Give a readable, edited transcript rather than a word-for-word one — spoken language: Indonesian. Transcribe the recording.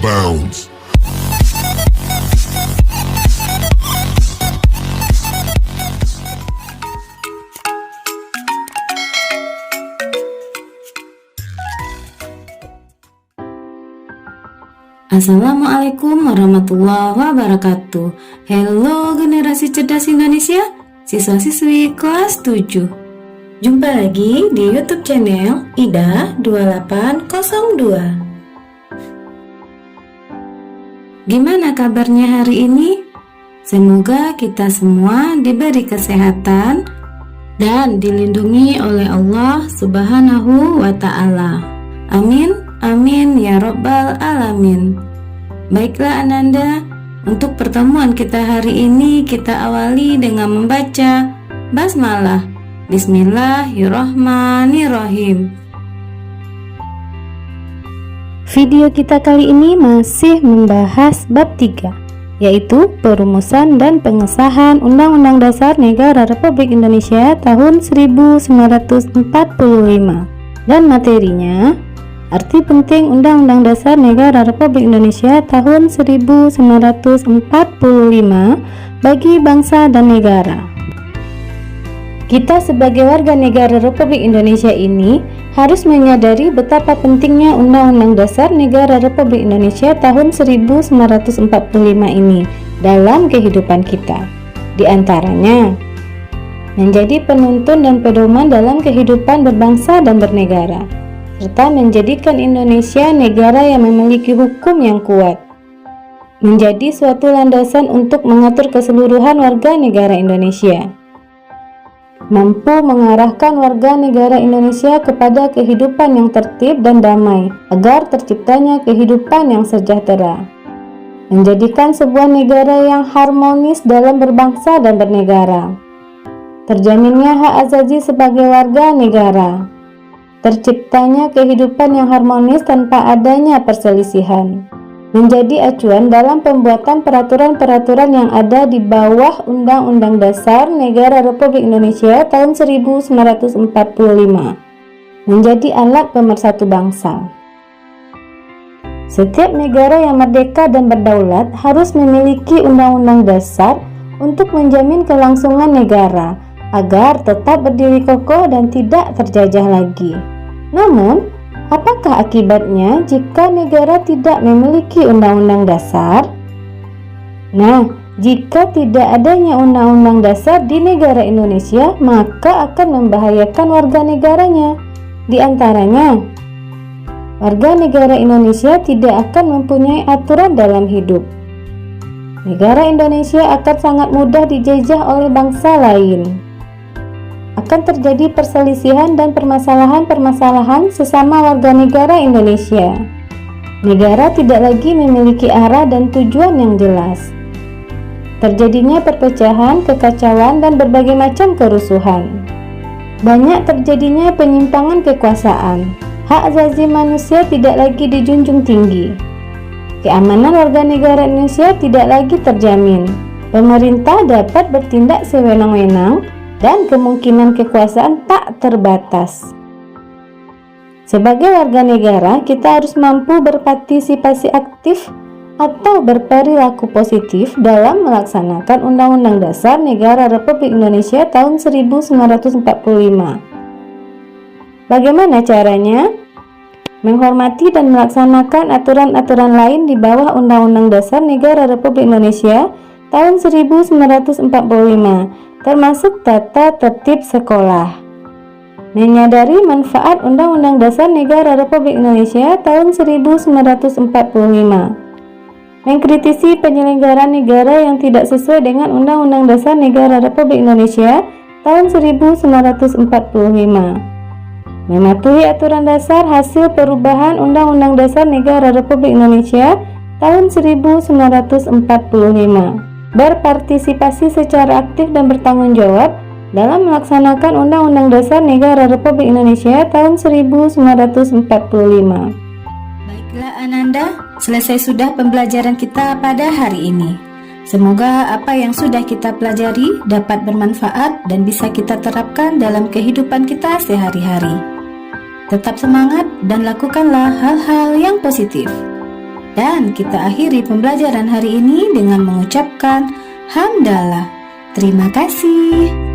Bounce. Assalamualaikum warahmatullahi wabarakatuh. Halo generasi cerdas Indonesia, siswa-siswi kelas 7. Jumpa lagi di YouTube channel Ida 2802. Gimana kabarnya hari ini? Semoga kita semua diberi kesehatan dan dilindungi oleh Allah Subhanahu wa ta'ala. Amin. Amin ya Rabbal Alamin. Baiklah Ananda, untuk pertemuan kita hari ini kita awali dengan membaca basmalah. Bismillahirrahmanirrahim. Video kita kali ini masih membahas bab 3, yaitu perumusan dan pengesahan Undang-Undang Dasar Negara Republik Indonesia tahun 1945. Dan materinya arti penting Undang-Undang Dasar Negara Republik Indonesia tahun 1945 bagi bangsa dan negara. Kita sebagai warga negara Republik Indonesia ini harus menyadari betapa pentingnya Undang-Undang Dasar Negara Republik Indonesia tahun 1945 ini dalam kehidupan kita. Di antaranya, menjadi penuntun dan pedoman dalam kehidupan berbangsa dan bernegara, serta menjadikan Indonesia negara yang memiliki hukum yang kuat, menjadi suatu landasan untuk mengatur keseluruhan warga negara Indonesia, mampu mengarahkan warga negara Indonesia kepada kehidupan yang tertib dan damai agar terciptanya kehidupan yang sejahtera, menjadikan sebuah negara yang harmonis dalam berbangsa dan bernegara, terjaminnya hak azazi sebagai warga negara, terciptanya kehidupan yang harmonis tanpa adanya perselisihan, menjadi acuan dalam pembuatan peraturan-peraturan yang ada di bawah Undang-Undang Dasar Negara Republik Indonesia tahun 1945, menjadi alat pemersatu bangsa. Setiap negara yang merdeka dan berdaulat harus memiliki undang-undang dasar untuk menjamin kelangsungan negara agar tetap berdiri kokoh dan tidak terjajah lagi. Namun, apakah akibatnya jika negara tidak memiliki undang-undang dasar? Nah, jika tidak adanya undang-undang dasar di negara Indonesia, maka akan membahayakan warga negaranya. Di antaranya, warga negara Indonesia tidak akan mempunyai aturan dalam hidup. Negara Indonesia akan sangat mudah dijajah oleh bangsa lain. Akan terjadi perselisihan dan permasalahan-permasalahan sesama warga negara Indonesia. Negara tidak lagi memiliki arah dan tujuan yang jelas. Terjadinya perpecahan, kekacauan, dan berbagai macam kerusuhan. Banyak terjadinya penyimpangan kekuasaan. Hak asasi manusia tidak lagi dijunjung tinggi. Keamanan warga negara Indonesia tidak lagi terjamin. Pemerintah dapat bertindak sewenang-wenang dan kemungkinan kekuasaan tak terbatas. Sebagai warga negara, kita harus mampu berpartisipasi aktif atau berperilaku positif dalam melaksanakan Undang-Undang Dasar Negara Republik Indonesia tahun 1945. Bagaimana caranya? Menghormati dan melaksanakan aturan-aturan lain di bawah Undang-Undang Dasar Negara Republik Indonesia tahun 1945, termasuk tata tertib sekolah. Menyadari manfaat Undang-Undang Dasar Negara Republik Indonesia tahun 1945. Mengkritisi penyelenggaraan negara yang tidak sesuai dengan Undang-Undang Dasar Negara Republik Indonesia tahun 1945. Mematuhi aturan dasar hasil perubahan Undang-Undang Dasar Negara Republik Indonesia tahun 1945. Berpartisipasi secara aktif dan bertanggung jawab dalam melaksanakan Undang-Undang Dasar Negara Republik Indonesia tahun 1945. Baiklah Ananda, selesai sudah pembelajaran kita pada hari ini. Semoga apa yang sudah kita pelajari dapat bermanfaat dan bisa kita terapkan dalam kehidupan kita sehari-hari. Tetap semangat dan lakukanlah hal-hal yang positif. Dan kita akhiri pembelajaran hari ini dengan mengucapkan hamdalah. Terima kasih.